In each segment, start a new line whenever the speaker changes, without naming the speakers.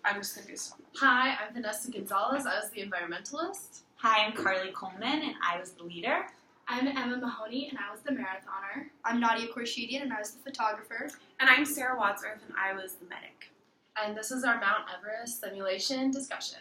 I'm just going to do some.
Hi, I'm Vanessa Gonzalez. I was the environmentalist.
Hi, I'm Carly Coleman, and I was the leader.
I'm Emma Mahoney, and I was the marathoner.
I'm Nadia Khorshidian, and I was the photographer.
And I'm Sarah Wadsworth, and I was the medic.
And this is our Mount Everest simulation discussion.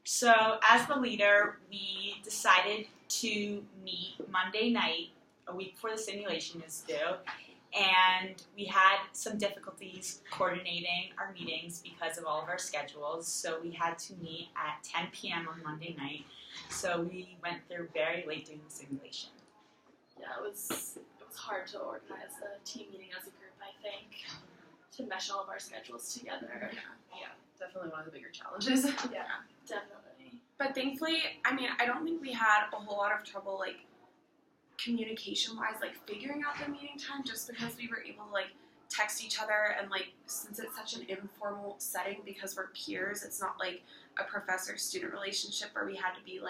So, as the leader, we decided to meet Monday night, a week before the simulation is due, and we had some difficulties coordinating our meetings because of all of our schedules, so we had to meet at 10 p.m. on Monday night, so we went through very late doing the simulation.
Yeah, it was hard to organize a team meeting as a group, I think, to mesh all of our schedules together.
Yeah, definitely one of the bigger challenges.
Yeah, definitely.
But thankfully, I don't think we had a whole lot of trouble, communication-wise, figuring out the meeting time, just because we were able to, text each other, and, since it's such an informal setting because we're peers, it's not like a professor-student relationship where we had to be,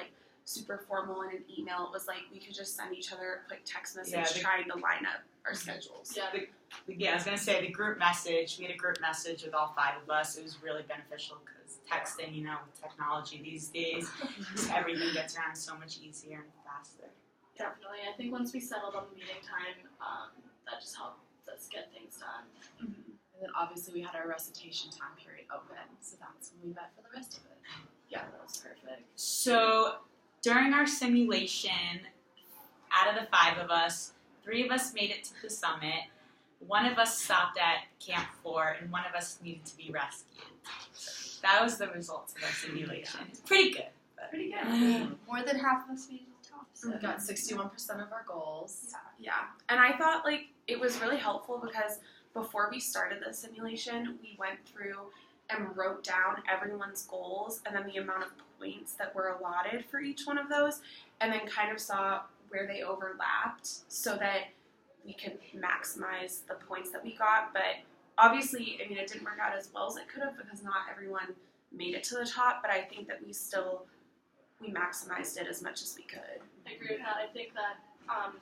super formal in an email. It was we could just send each other a quick text message trying to line up our schedules.
Yeah, I was going to say, the group message, we had a group message with all 5 of us. It was really beneficial because texting, with technology these days, everything gets around so much easier and faster.
Definitely. I think once we settled on the meeting time, that just helped us get things done.
Mm-hmm. And then obviously we had our recitation time period open, so that's when we met for the rest of it.
Yeah, that was perfect.
So, during our simulation, out of the 5 of us, 3 of us made it to the summit, 1 of us stopped at Camp 4, and 1 of us needed to be rescued. So that was the results of our simulation. It's pretty good.
Pretty good.
More than half of us made the top. So.
We got 61% of our goals.
Yeah. And I thought, it was really helpful because before we started the simulation, we went through and wrote down everyone's goals and then the amount of points that were allotted for each one of those, and then kind of saw where they overlapped so that we could maximize the points that we got. But obviously, it didn't work out as well as it could have because not everyone made it to the top, but I think that we maximized it as much as we could.
I agree with that. I think that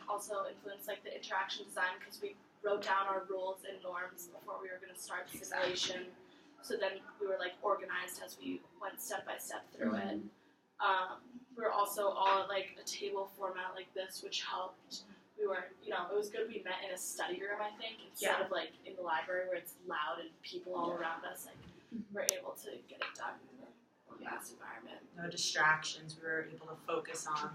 also influenced the interaction design because we wrote down our rules and norms before we were going to start the simulation. So then we were organized as we went step by step through it. We were also all at a table format like this, which helped. We were, it was good we met in a study room, I think, instead of in the library where it's loud and people all around us. We're able to get it done in a fast environment.
No distractions. We were able to focus on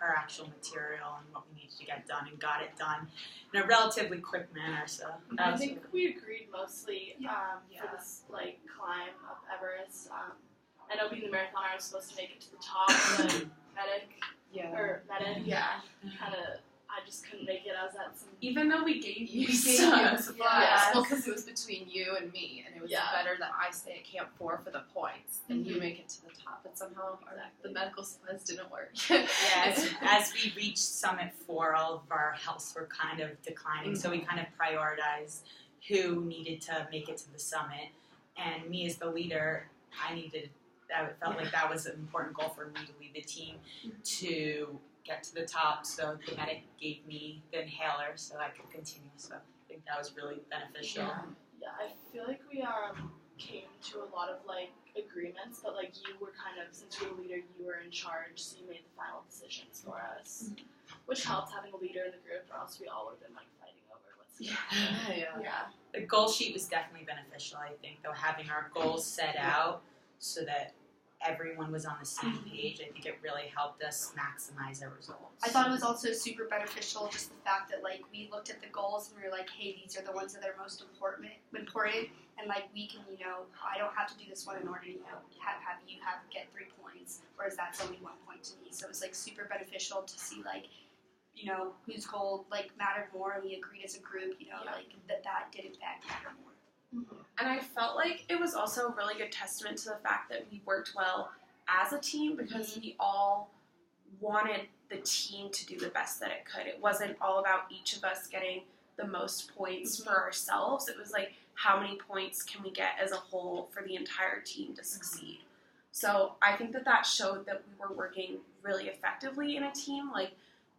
our actual material and what we needed to get done, and got it done in a relatively quick manner. So
I think we agreed mostly for this climb up Everest. I know being the marathoner, I was supposed to make it to the top, but medic kind of. I just couldn't make it. I was at some.
Even though we gave you
supplies.
Yes.
Well, because it was between you and me, and it was better that I stay at Camp 4 for the points than you make it to the top. But somehow the medical supplies didn't work.
As we reached Summit 4, all of our healths were kind of declining, so we kind of prioritized who needed to make it to the summit. And me as the leader, I felt like that was an important goal for me to lead the team to get to the top, so the medic gave me the inhaler so I could continue, so I think that was really beneficial.
Yeah, I feel like we came to a lot of agreements, but you were kind of, since you were the leader, you were in charge, so you made the final decisions for us, which helped having a leader in the group, or else we all would have been fighting over what's
Yeah. The goal sheet was definitely beneficial, I think, though, having our goals set out so that everyone was on the same page. I think it really helped us maximize our results.
I thought it was also super beneficial, just the fact that we looked at the goals and we were hey, these are the ones that are most important, and we can, I don't have to do this one in order to, have you get 3 points, whereas that's only 1 point to me. So it was super beneficial to see whose goal mattered more, and we agreed as a group, that did in fact matter more.
And I felt it was also a really good testament to the fact that we worked well as a team because we all wanted the team to do the best that it could. It wasn't all about each of us getting the most points for ourselves. It was how many points can we get as a whole for the entire team to succeed. So I think that showed that we were working really effectively in a team. I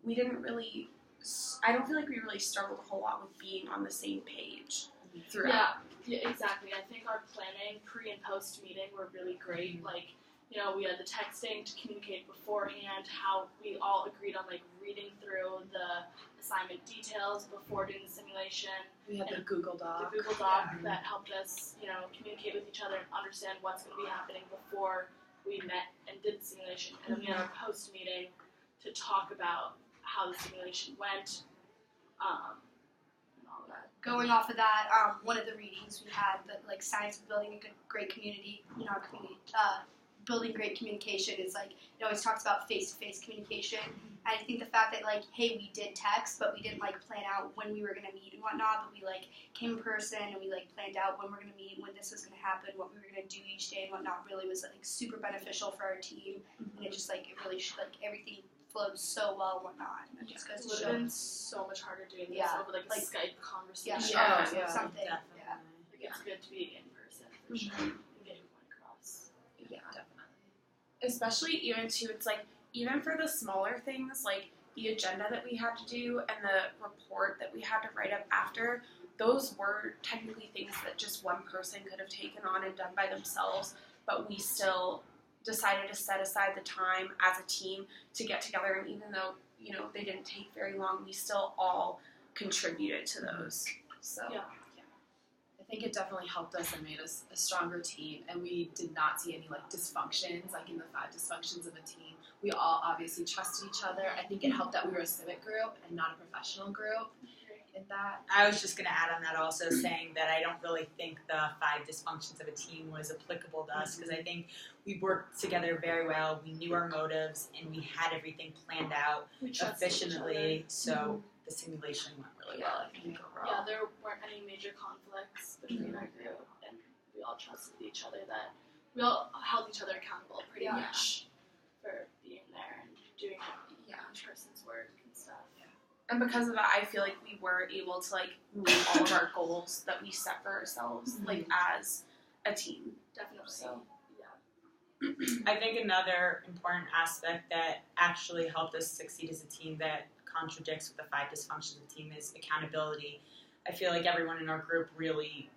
don't feel we really struggled a whole lot with being on the same page.
throughout.
Yeah, exactly. I think our planning pre and post meeting were really great. Like, you know, we had the texting to communicate beforehand, how we all agreed on like reading through the assignment details before doing the simulation.
We had the Google Doc.
The Google Doc that helped us, you know, communicate with each other and understand what's going to be happening before we met and did the simulation. And then we had our post meeting to talk about how the simulation went. And all that.
Going off of that, one of the readings we had, the like science of building a great community in our community, building great communication is like it always talks about face-to-face communication. And I think the fact that like, hey, we did text, but we didn't like plan out when we were gonna meet and whatnot. But we like came in person and we like planned out when we're gonna meet, when this was gonna happen, what we were gonna do each day and whatnot. Really was like super beneficial for our team, and it just like it really like everything flowed so well and whatnot. And it just goes
It
to
would
show.
have been so much harder doing this
Yeah.
over like a Skype conversation.
Something.
Definitely.
Yeah.
Like, it's good to be in person for sure and get your point across.
Yeah, definitely.
Especially even too, it's like even for the smaller things like the agenda that we had to do and the report that we had to write up after, those were technically things that just one person could have taken on and done by themselves, but we still decided to set aside the time as a team to get together, and even though, you know, they didn't take very long, we still all contributed to those. So
Yeah.
I think it definitely helped us and made us a stronger team, and we did not see any like dysfunctions, like in the 5 dysfunctions of a team. We all obviously trusted each other. I think it helped that we were a civic group and not a professional group in that.
I was just going to add on that also, saying that I don't really think the 5 dysfunctions of a team was applicable to us, because I think we worked together very well. We knew our motives, and we had everything planned out
We trusted each other.
efficiently, so the simulation went really well, I think, overall.
Yeah, there weren't any major conflicts between our group, and we all trusted each other. That we all held each other accountable pretty much for being there and doing each person's work and stuff.
and because of that, I feel like we were able to like meet all of our goals that we set for ourselves, like as a team.
Definitely.
So
I think another important aspect that actually helped us succeed as a team that contradicts with the 5 dysfunctions of the team is accountability. I feel like everyone in our group really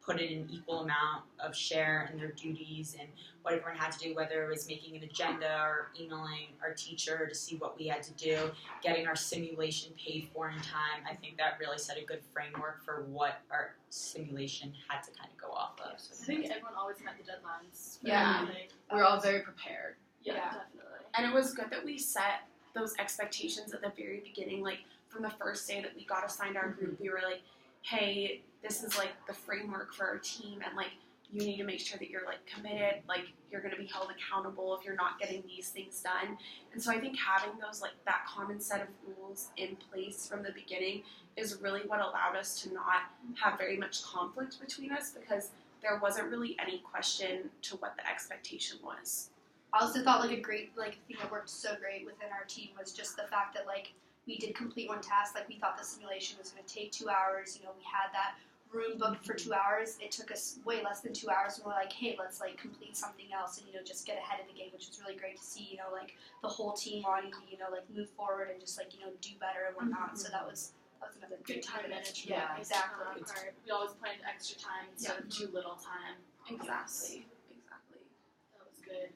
put in an equal amount of share in their duties and what everyone had to do, whether it was making an agenda or emailing our teacher to see what we had to do, getting our simulation paid for in time. I think that really set a good framework for what our simulation had to kind of go off of.
I think everyone always met the deadlines. For
Yeah.
everything.
We were all very prepared.
Yeah,
Yeah.
definitely.
And it was good that we set those expectations at the very beginning. Like from the first day that we got assigned our group, we were like, hey, this is like the framework for our team, and like you need to make sure that you're like committed, like you're going to be held accountable if you're not getting these things done. And so I think having those like that common set of rules in place from the beginning is really what allowed us to not have very much conflict between us, because there wasn't really any question to what the expectation was.
I also thought like a great like thing that worked so great within our team was just the fact that like we did complete one task. Like we thought the simulation was going to take 2 hours. You know, we had that room booked for 2 hours. It took us way less than 2 hours, and we're like, hey, let's like complete something else and, you know, just get ahead of the game, which was really great to see. You know, like the whole team wanting to, you know, like move forward and just like, you know, do better and whatnot. So that was another
Good time management.
Yeah,
exactly.
on our part. We always planned extra time instead of too little time.
Exactly.
That was good.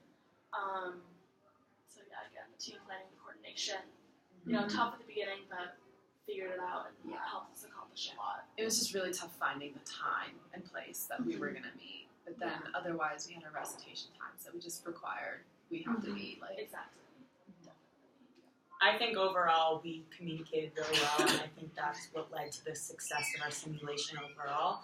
So yeah, again, the team planning and coordination. You know, tough at the beginning, but figured it out and helped us accomplish a lot.
It was just really tough finding the time and place that we were going to meet. But then otherwise we had our recitation times that we just required. We have to meet like
Exactly.
I think overall we communicated really well, and I think that's what led to the success of our simulation overall.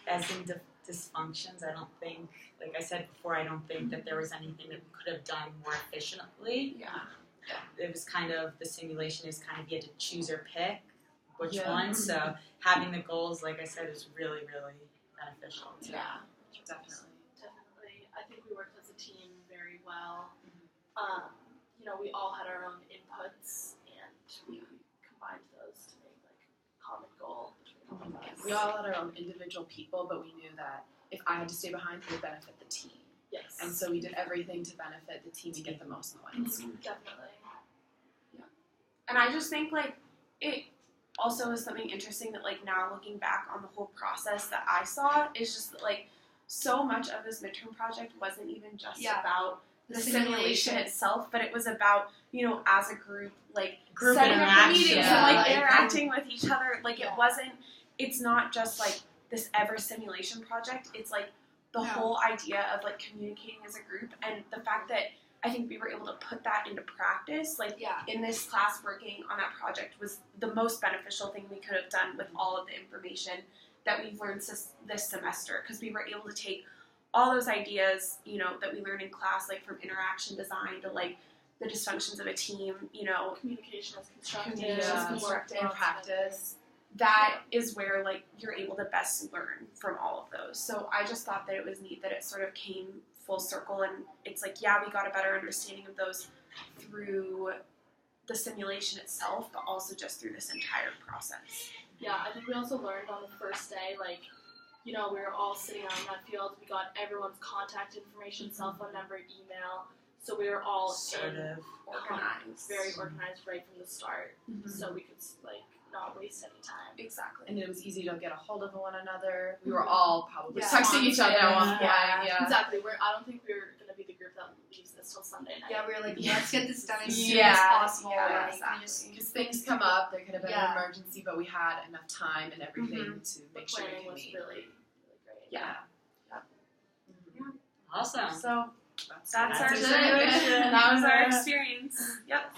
As in dysfunctions, I don't think, like I said before, I don't think that there was anything that we could have done more efficiently.
Yeah.
It was kind of, the simulation is kind of, you had to choose or pick which
Yeah.
one, so having the goals, like I said, is really, really beneficial. too.
yeah, definitely.
Definitely. I think we worked as a team very well. You know, we all had our own inputs and we combined those to make like a common goal between all of us.
We all had our own individual people, but we knew that if I had to stay behind, it would benefit the team.
Yes.
And so we did everything to benefit the team and get the most points.
Definitely.
And I just think like also is something interesting that like now looking back on the whole process that I saw is just that like so much of this midterm project wasn't even just about the simulation itself, but it was about, you know, as a group, like
Group
setting up the
interaction.
meetings
Yeah,
and like
like,
interacting with each other. Like
Yeah.
it's not just like this EverestSimulation project. It's like the whole idea of like communicating as a group, and the fact that I think we were able to put that into practice, like in this class working on that project was the most beneficial thing we could have done with all of the information that we've learned this semester, because we were able to take all those ideas, you know, that we learned in class, like from interaction design to like the dysfunctions of a team, you know,
Communication is constructive.
Communication is constructive.
In practice.
that is where like you're able to best learn from all of those. So I just thought that it was neat that it sort of came full circle, and it's like, yeah, we got a better understanding of those through the simulation itself, but also just through this entire process.
Yeah, I think we also learned on the first day, like, you know, we were all sitting out in that field. We got everyone's contact information, cell phone number, email. So we were all
Organized.
very organized right from the start.
Mhm.
So we could, like, not waste any time.
Exactly.
And it was easy to get a hold of one another. We were all probably
Yeah.
texting each other at one point. Yeah.
Exactly. I don't think we were going to be the group that leaves this till Sunday night.
Yeah, we were like, let's get this done as soon
Yeah,
as possible.
yeah,
Like, we just
Because things come up, there could have been
Yeah.
an emergency, but we had enough time and everything to
The
make sure we
planning
could
was
meet.
really, really great.
Yeah.
Awesome.
So that's our
That's
simulation.
it.
That was our experience. Yep.